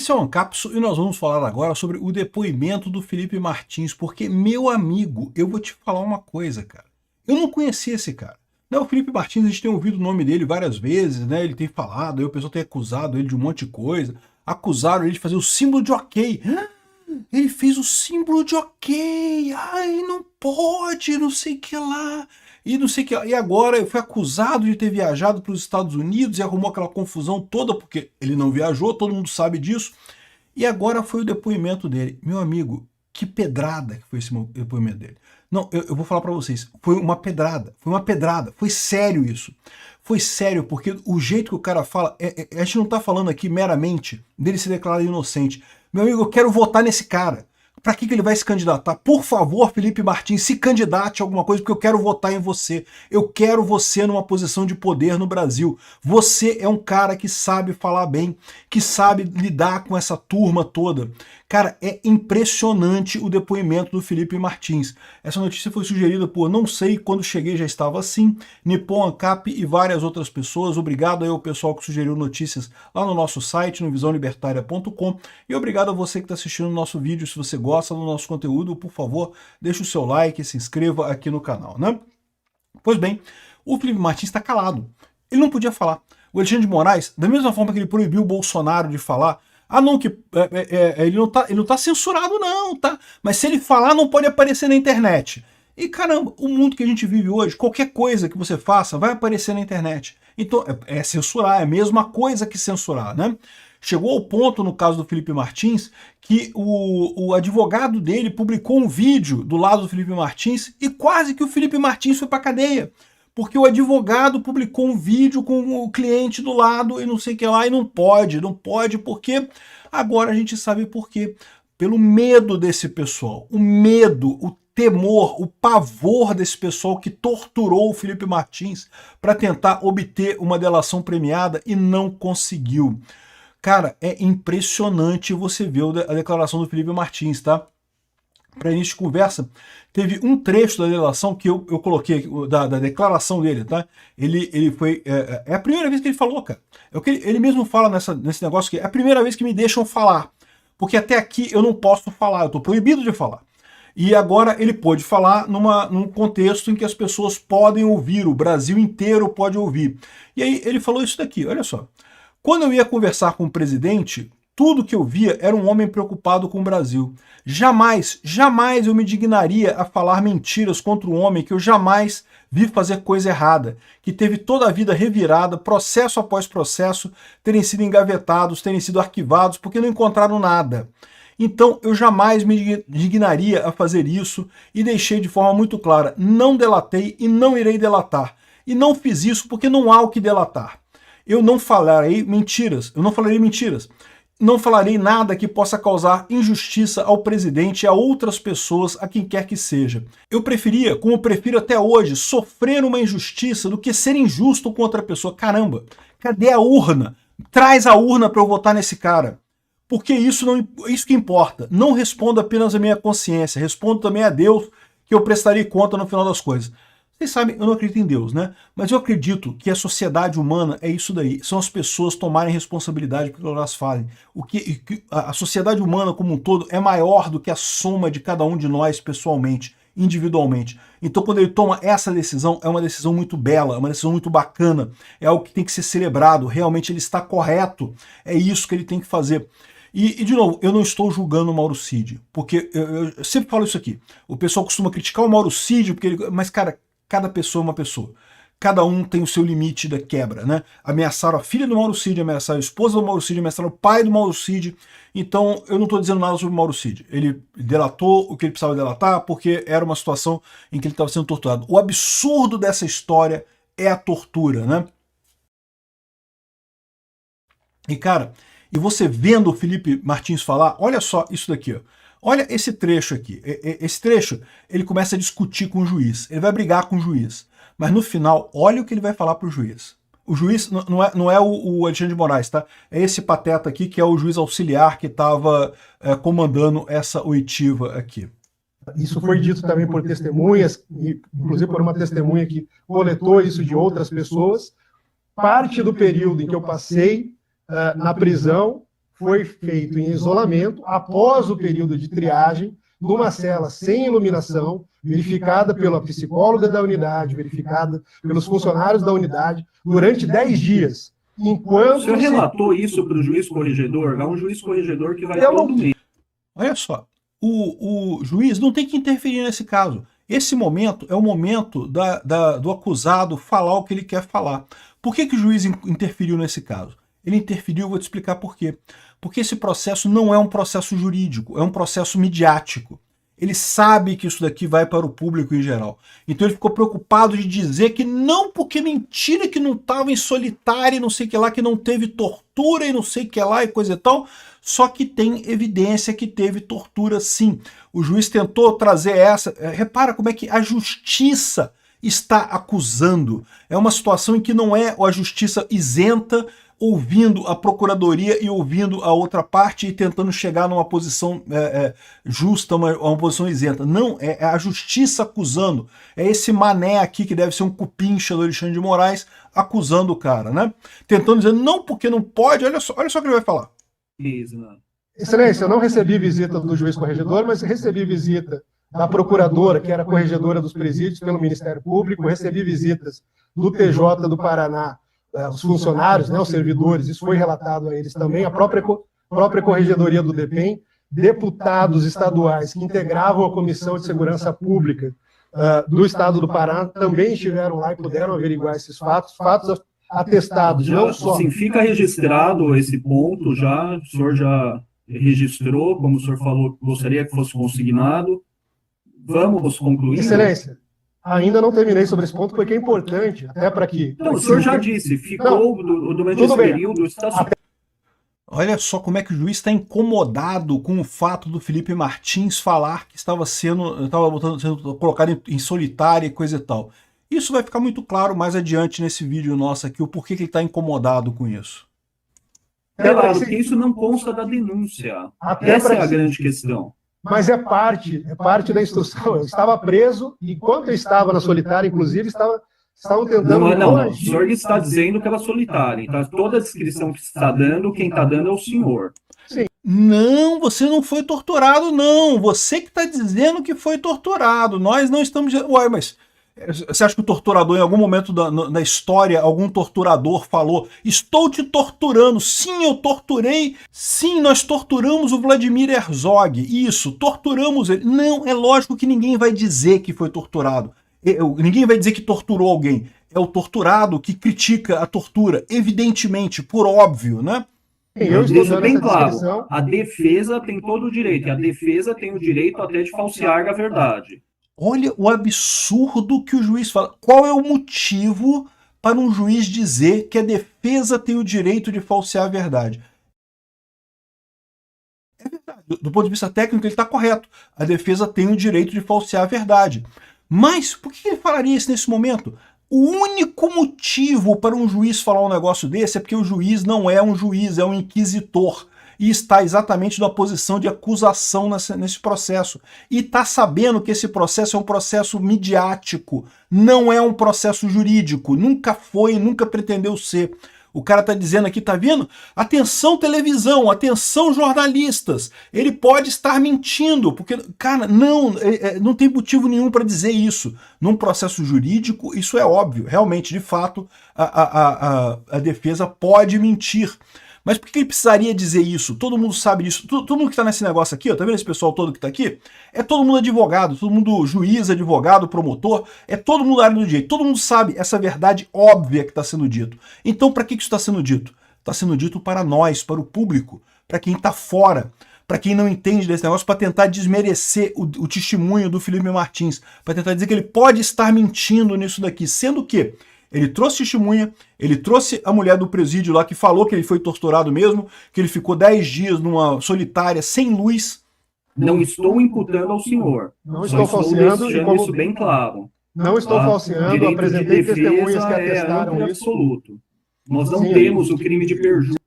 Esse é o Ancapso e nós vamos falar agora sobre o depoimento do Felipe Martins, porque, meu amigo, eu vou te falar uma coisa, cara. Eu não conhecia esse cara. Né, o Felipe Martins, a gente tem ouvido o nome dele várias vezes, né? Ele tem falado, aí o pessoal tem acusado ele de um monte de coisa. Acusaram ele de fazer o símbolo de ok. Ele fez o símbolo de ok. Ai, não pode, não sei o que lá. E não sei que. E agora foi acusado de ter viajado para os Estados Unidos e arrumou aquela confusão toda, porque ele não viajou, todo mundo sabe disso. E agora foi o depoimento dele. Meu amigo, que pedrada que foi esse depoimento dele. Não, eu vou falar para vocês, foi uma pedrada, foi sério isso. Foi sério, porque o jeito que o cara fala, a gente não tá falando aqui meramente dele se declarar inocente. Meu amigo, eu quero votar nesse cara. Para que ele vai se candidatar? Por favor, Felipe Martins, se candidate a alguma coisa, porque eu quero votar em você. Eu quero você numa posição de poder no Brasil. Você é um cara que sabe falar bem, que sabe lidar com essa turma toda. Cara, é impressionante o depoimento do Felipe Martins. Essa notícia foi sugerida por Não Sei, quando cheguei já estava assim, Nippon Ancap e várias outras pessoas. Obrigado aí ao pessoal que sugeriu notícias lá no nosso site, no visãolibertaria.com. E obrigado a você que está assistindo o nosso vídeo. Se você gosta do nosso conteúdo, por favor, deixe o seu like, se inscreva aqui no canal, né? Pois bem, o Felipe Martins está calado. Ele não podia falar. O Alexandre de Moraes, da mesma forma que ele proibiu o Bolsonaro de falar, não, que ele não tá censurado não, tá? Mas se ele falar, não pode aparecer na internet. E caramba, o mundo que a gente vive hoje, qualquer coisa que você faça vai aparecer na internet. Então, é censurar, é a mesma coisa que censurar, né? Chegou ao ponto, no caso do Felipe Martins, que o advogado dele publicou um vídeo do lado do Felipe Martins e quase que o Felipe Martins foi para cadeia. Porque o advogado publicou um vídeo com o cliente do lado e não sei o que lá, e não pode, porque agora a gente sabe por quê. Pelo medo desse pessoal, o medo, o temor, o pavor desse pessoal que torturou o Felipe Martins para tentar obter uma delação premiada e não conseguiu. Cara, é impressionante você ver a declaração do Felipe Martins, tá? Para início de conversa, teve um trecho da delação que eu coloquei, da declaração dele, tá? Ele foi... É a primeira vez que ele falou, cara. É o que ele mesmo fala nesse negócio, que é a primeira vez que me deixam falar. Porque até aqui eu não posso falar, eu tô proibido de falar. E agora ele pôde falar num contexto em que as pessoas podem ouvir, o Brasil inteiro pode ouvir. E aí ele falou isso daqui, olha só. Quando eu ia conversar com o presidente, tudo que eu via era um homem preocupado com o Brasil. Jamais, jamais eu me dignaria a falar mentiras contra um homem que eu jamais vi fazer coisa errada, que teve toda a vida revirada, processo após processo, terem sido engavetados, terem sido arquivados, porque não encontraram nada. Então eu jamais me dignaria a fazer isso e deixei de forma muito clara, não delatei e não irei delatar. E não fiz isso porque não há o que delatar. Eu não falarei mentiras, não falarei nada que possa causar injustiça ao presidente e a outras pessoas, a quem quer que seja. Eu preferia, como prefiro até hoje, sofrer uma injustiça do que ser injusto com outra pessoa. Caramba, cadê a urna? Traz a urna para eu votar nesse cara. Porque isso que importa. Não respondo apenas à minha consciência, respondo também a Deus, que eu prestarei conta no final das coisas. Vocês sabem, eu não acredito em Deus, né? Mas eu acredito que a sociedade humana é isso daí. São as pessoas tomarem responsabilidade pelo que elas fazem. A sociedade humana como um todo é maior do que a soma de cada um de nós pessoalmente, individualmente. Então quando ele toma essa decisão, é uma decisão muito bela, é uma decisão muito bacana, é algo que tem que ser celebrado, realmente ele está correto, é isso que ele tem que fazer. E, de novo, eu não estou julgando o Mauro Cid, porque eu sempre falo isso aqui. O pessoal costuma criticar o Mauro Cid, mas, cara, cada pessoa é uma pessoa. Cada um tem o seu limite da quebra, né? Ameaçaram a filha do Mauro Cid, ameaçaram a esposa do Mauro Cid, ameaçaram o pai do Mauro Cid. Então, eu não estou dizendo nada sobre o Mauro Cid. Ele delatou o que ele precisava delatar porque era uma situação em que ele estava sendo torturado. O absurdo dessa história é a tortura, né? E, cara, e você vendo o Felipe Martins falar, olha só isso daqui, ó. Olha esse trecho aqui. Esse trecho, ele começa a discutir com o juiz. Ele vai brigar com o juiz. Mas no final, olha o que ele vai falar para o juiz. O juiz não é o Alexandre de Moraes, tá? É esse pateta aqui que é o juiz auxiliar que estava comandando essa oitiva aqui. Isso foi dito também por testemunhas, inclusive por uma testemunha que coletou isso de outras pessoas. Parte do período em que eu passei na prisão foi feito em isolamento após o período de triagem, numa cela sem iluminação, verificada pela psicóloga da unidade, verificada pelos funcionários da unidade, durante 10 dias. Enquanto o senhor relatou isso para o juiz corregedor? É um juiz corregedor que vai todo mês. Olha só, o juiz não tem que interferir nesse caso. Esse momento é o momento do acusado falar o que ele quer falar. Por que o juiz interferiu nesse caso? Ele interferiu, vou te explicar por quê. Porque esse processo não é um processo jurídico, é um processo midiático. Ele sabe que isso daqui vai para o público em geral. Então ele ficou preocupado de dizer que não, porque mentira que não estava em solitário e não sei o que lá, que não teve tortura e não sei o que lá e coisa e tal. Só que tem evidência que teve tortura sim. O juiz tentou trazer essa... Repara como é que a justiça está acusando. É uma situação em que não é a justiça isenta, ouvindo a procuradoria e ouvindo a outra parte e tentando chegar numa posição justa, uma posição isenta. Não, é a justiça acusando. É esse mané aqui, que deve ser um cupincha do Alexandre de Moraes, acusando o cara, né? Tentando dizer, não, porque não pode, olha só o que ele vai falar. Excelência, eu não recebi visita do juiz corregedor, mas recebi visita da procuradora, que era corregedora dos presídios pelo Ministério Público, recebi visitas do TJ do Paraná, os funcionários, né, os servidores, isso foi relatado a eles também, a própria corregedoria do DEPEN, deputados estaduais que integravam a Comissão de Segurança Pública do Estado do Paraná também estiveram lá e puderam averiguar esses fatos atestados, já, não só... Sim, fica registrado esse ponto já, o senhor já registrou, como o senhor falou, gostaria que fosse consignado. Vamos concluir? Excelência, ainda não terminei sobre esse ponto, porque é importante, até para que... Não, o senhor já disse, ficou durante esse período... Olha só como é que o juiz está incomodado com o fato do Felipe Martins falar que estava sendo colocado em solitário e coisa e tal. Isso vai ficar muito claro mais adiante nesse vídeo nosso aqui, o porquê que ele está incomodado com isso. Claro, porque isso não consta da denúncia. Essa é a grande questão. Mas é parte da instrução. Eu estava preso, e enquanto eu estava na solitária, inclusive, estavam tentando... Não. O senhor está dizendo que era solitária. Então, toda a descrição que está dando, quem está dando é o senhor. Sim. Não, você não foi torturado, não. Você que está dizendo que foi torturado. Nós não estamos... Ué, mas... Você acha que o torturador, em algum momento da história, algum torturador falou: estou te torturando? Sim, eu torturei. Sim, nós torturamos o Vladimir Herzog. Isso, torturamos ele. Não, é lógico que ninguém vai dizer que foi torturado. Ninguém vai dizer que torturou alguém. É o torturado que critica a tortura, evidentemente, por óbvio, né? Eu deixo bem claro, a defesa tem todo o direito, e a defesa tem o direito até de falsear a verdade. Olha o absurdo que o juiz fala. Qual é o motivo para um juiz dizer que a defesa tem o direito de falsear a verdade? É verdade. Do ponto de vista técnico, ele está correto. A defesa tem o direito de falsear a verdade. Mas por que ele falaria isso nesse momento? O único motivo para um juiz falar um negócio desse é porque o juiz não é um juiz, é um inquisitor. E está exatamente numa posição de acusação nesse processo. E está sabendo que esse processo é um processo midiático, não é um processo jurídico, nunca foi, nunca pretendeu ser. O cara está dizendo aqui, tá vendo? Atenção televisão, atenção jornalistas, ele pode estar mentindo, porque, cara, não tem motivo nenhum para dizer isso. Num processo jurídico, isso é óbvio, realmente, de fato, a defesa pode mentir. Mas por que ele precisaria dizer isso? Todo mundo sabe disso. Todo mundo que está nesse negócio aqui, ó, tá vendo esse pessoal todo que está aqui? É todo mundo advogado, todo mundo juiz, advogado, promotor, é todo mundo da área do direito. Todo mundo sabe essa verdade óbvia que está sendo dito. Então, para que isso está sendo dito? Está sendo dito para nós, para o público, para quem está fora, para quem não entende desse negócio, para tentar desmerecer o testemunho do Felipe Martins, para tentar dizer que ele pode estar mentindo nisso daqui, sendo que ele trouxe testemunha, ele trouxe a mulher do presídio lá que falou que ele foi torturado mesmo, que ele ficou 10 dias numa solitária, sem luz. Não estou imputando ao senhor. Não estou falseando, deixando isso bem claro. Não estou falseando, apresentei testemunhas que atestaram isso. Absoluto. Nós não temos o crime de perjúrio.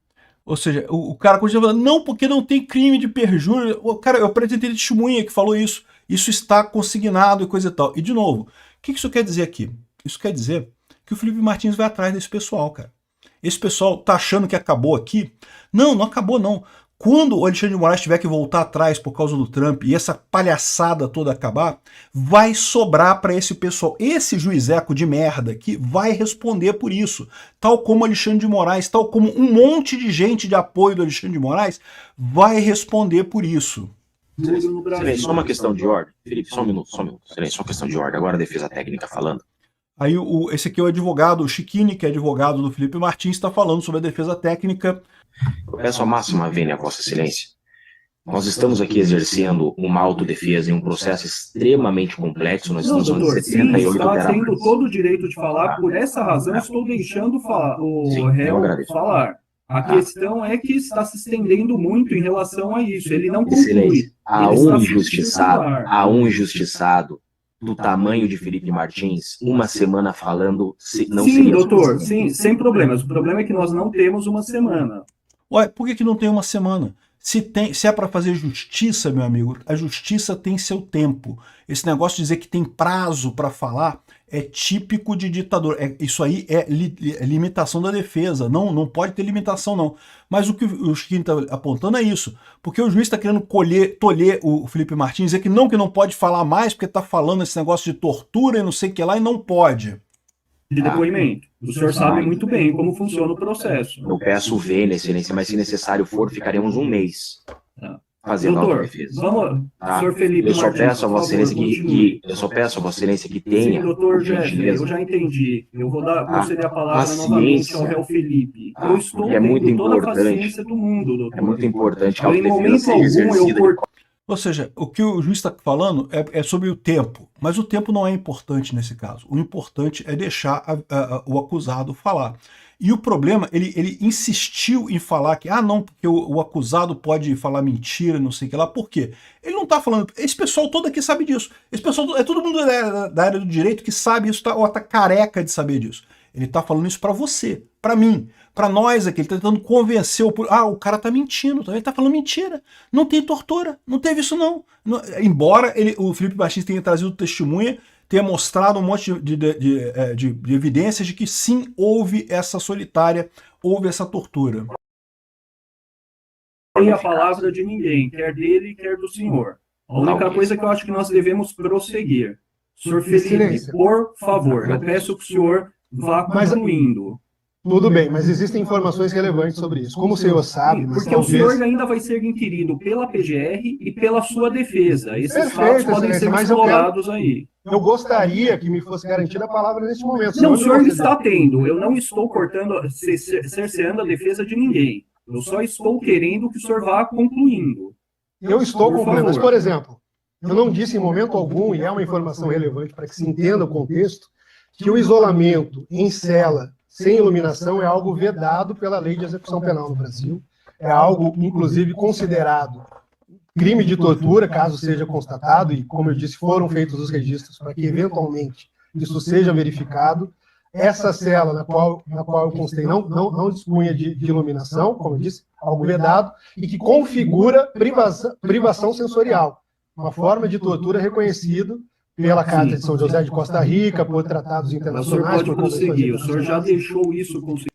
Ou seja, o cara continua falando, não, porque não tem crime de perjúrio. Cara, eu apresentei testemunha que falou isso. Isso está consignado e coisa e tal. E, de novo, o que isso quer dizer aqui? Isso quer dizer que o Felipe Martins vai atrás desse pessoal, cara. Esse pessoal tá achando que acabou aqui? Não, não acabou não. Quando o Alexandre de Moraes tiver que voltar atrás por causa do Trump e essa palhaçada toda acabar, vai sobrar para esse pessoal, esse juizeco de merda que vai responder por isso, tal como o Alexandre de Moraes, tal como um monte de gente de apoio do Alexandre de Moraes vai responder por isso. Silêncio, só uma questão de ordem. Felipe, só um minuto. Silêncio, só uma questão de ordem. Agora a defesa técnica falando. Aí esse aqui é o advogado, o Chiquini, que é advogado do Felipe Martins, está falando sobre a defesa técnica. Eu peço a máxima vênia a Vossa Excelência. Nós estamos aqui exercendo uma autodefesa em um processo extremamente complexo. Nós estamos falando de 78 está tendo todo o direito de falar, por essa razão estou deixando o réu falar. A questão é que está se estendendo muito em relação a isso. Ele não conclui. Há um injustiçado do tamanho de Felipe Martins, uma semana falando... Sim, doutor, sim, sem problemas. O problema é que nós não temos uma semana. Ué, por que não tem uma semana? Se é para fazer justiça, meu amigo, a justiça tem seu tempo. Esse negócio de dizer que tem prazo para falar é típico de ditador. Isso aí é limitação da defesa. Não pode ter limitação, não. Mas o que o Chiquinho está apontando é isso. Porque o juiz está querendo tolher o Felipe Martins, dizer que não pode falar mais porque está falando esse negócio de tortura e não sei o que lá, e não pode. De depoimento. O senhor sabe muito bem como funciona o processo. Eu peço vênia, Excelência, mas se necessário for, ficaremos um mês fazendo a defesa. Vamos, senhor Felipe eu só peço a Vossa Excelência que tenha... Sim, doutor Jeff, eu já entendi. Eu vou conceder a palavra novamente ao réu Felipe. Eu estou tendo toda a paciência do mundo, doutor. É muito importante que a em momento seja algum exercida. Ou seja, o que o juiz está falando é sobre o tempo, mas o tempo não é importante nesse caso. O importante é deixar o acusado falar. E o problema, ele insistiu em falar que, não, porque o acusado pode falar mentira, não sei o que lá. Por quê? Ele não está falando... Esse pessoal todo aqui sabe disso. Esse pessoal, é todo mundo da área do direito que sabe isso, ou está careca de saber disso. Ele está falando isso para você, para mim, para nós aqui. Ele está tentando convencer o cara está mentindo, ele está falando mentira. Não tem tortura, não teve isso não. Embora o Felipe Martins tenha trazido testemunha, tenha mostrado um monte de evidências de que sim, houve essa solitária, houve essa tortura. Não tem a palavra de ninguém, quer dele, quer do senhor. A única coisa que eu acho que nós devemos prosseguir. Senhor Felipe, por favor, eu peço que o senhor vá concluindo. Tudo bem, mas existem informações relevantes sobre isso. Como o senhor sabe... Porque talvez... o senhor ainda vai ser inquirido pela PGR e pela sua defesa. Esses fatos podem ser explorados aí. Eu gostaria que me fosse garantida a palavra nesse momento. Não, o senhor está tendo. Eu não estou cerceando a defesa de ninguém. Eu só estou querendo que o senhor vá concluindo. Eu estou concluindo, mas, por exemplo, eu não disse em momento algum, e é uma informação relevante para que se entenda o contexto, que o isolamento em cela sem iluminação é algo vedado pela lei de execução penal no Brasil. É algo, inclusive, considerado crime de tortura, caso seja constatado, e, como eu disse, foram feitos os registros para que, eventualmente, isso seja verificado. Essa cela na qual eu constei não dispunha de iluminação, como eu disse, algo vedado, e que configura privação sensorial, uma forma de tortura reconhecida pela Carta de São José de Costa Rica, por tratados internacionais. O senhor pode prosseguir, o senhor já deixou isso conseguir.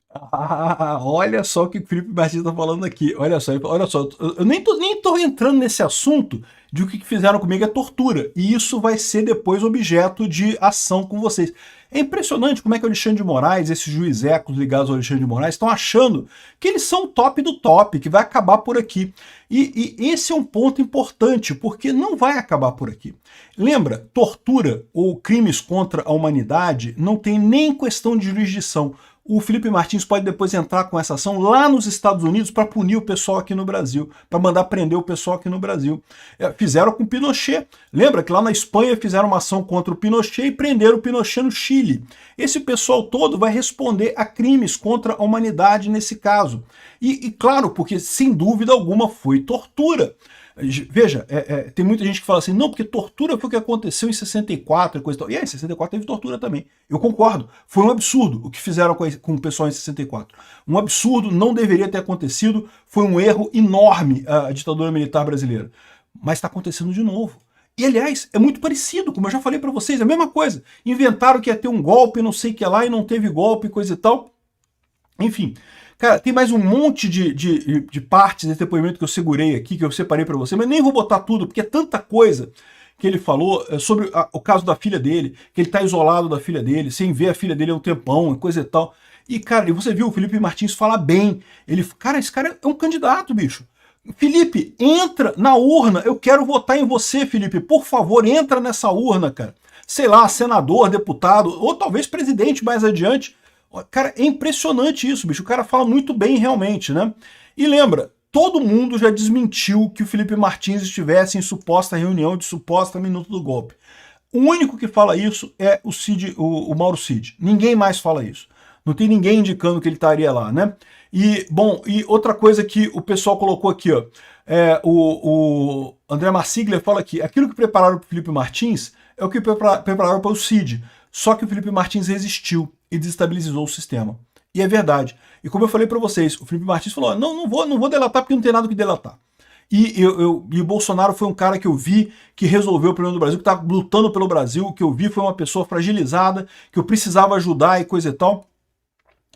Olha só o que o Felipe Martins está falando aqui. Olha só, eu nem tô entrando nesse assunto de o que fizeram comigo é tortura. E isso vai ser depois objeto de ação com vocês. É impressionante como é que o Alexandre de Moraes, esses juizecos ligados ao Alexandre de Moraes, estão achando que eles são o top do top, que vai acabar por aqui. E esse é um ponto importante, porque não vai acabar por aqui. Lembra, tortura ou crimes contra a humanidade não tem nem questão de jurisdição. O Felipe Martins pode depois entrar com essa ação lá nos Estados Unidos para punir o pessoal aqui no Brasil, para mandar prender o pessoal aqui no Brasil. Fizeram com Pinochet. Lembra que lá na Espanha fizeram uma ação contra o Pinochet e prenderam o Pinochet no Chile. Esse pessoal todo vai responder a crimes contra a humanidade nesse caso. E claro, porque sem dúvida alguma foi tortura. Veja, tem muita gente que fala assim, não, porque tortura foi o que aconteceu em 64 e coisa e tal. E aí, em 64 teve tortura também. Eu concordo. Foi um absurdo o que fizeram com o pessoal em 64. Um absurdo, não deveria ter acontecido. Foi um erro enorme a ditadura militar brasileira. Mas está acontecendo de novo. E, aliás, é muito parecido, como eu já falei para vocês, é a mesma coisa. Inventaram que ia ter um golpe, não sei o que lá, e não teve golpe, coisa e tal. Enfim, Cara, tem mais um monte de partes desse depoimento que eu segurei aqui, que eu separei para você, mas nem vou botar tudo, porque é tanta coisa que ele falou sobre o caso da filha dele, que ele tá isolado da filha dele, sem ver a filha dele há um tempão, coisa e tal. E, cara, e você viu o Felipe Martins falar bem. Ele, cara, esse cara é um candidato, bicho. Felipe, entra na urna, eu quero votar em você, Felipe, por favor, entra nessa urna, cara. Sei lá, senador, deputado, ou talvez presidente mais adiante. Cara, é impressionante isso, bicho. O cara fala muito bem realmente, né? E lembra, todo mundo já desmentiu que o Felipe Martins estivesse em suposta reunião de suposta minuto do golpe. O único que fala isso é o Cid, o Mauro Cid. Ninguém mais fala isso. Não tem ninguém indicando que ele estaria lá, né? E, bom, e outra coisa que o pessoal colocou aqui, ó, o André Marsiglia fala aqui, aquilo que prepararam para o Felipe Martins é o que prepararam para o Cid, só que o Felipe Martins resistiu e desestabilizou o sistema. E é verdade. E como eu falei para vocês, o Felipe Martins falou, não vou delatar porque não tem nada que delatar. E o Bolsonaro foi um cara que eu vi que resolveu o problema do Brasil, que está lutando pelo Brasil, o que eu vi foi uma pessoa fragilizada, que eu precisava ajudar e coisa e tal.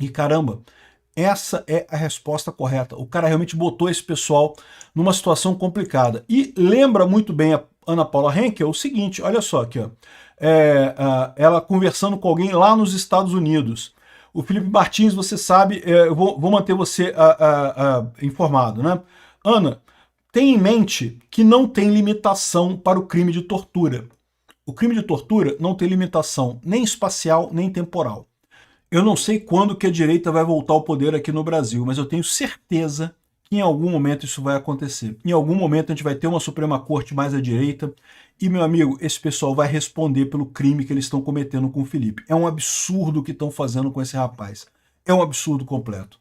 E caramba, essa é a resposta correta. O cara realmente botou esse pessoal numa situação complicada. E lembra muito bem a Ana Paula Henkel o seguinte, olha só aqui, ó. Ela conversando com alguém lá nos Estados Unidos. O Felipe Martins, você sabe, eu vou manter você informado, né? Ana, tenha em mente que não tem limitação para o crime de tortura. O crime de tortura não tem limitação nem espacial, nem temporal. Eu não sei quando que a direita vai voltar ao poder aqui no Brasil, mas eu tenho certeza que em algum momento isso vai acontecer. Em algum momento a gente vai ter uma Suprema Corte mais à direita e, meu amigo, esse pessoal vai responder pelo crime que eles estão cometendo com o Felipe. É um absurdo o que estão fazendo com esse rapaz. É um absurdo completo.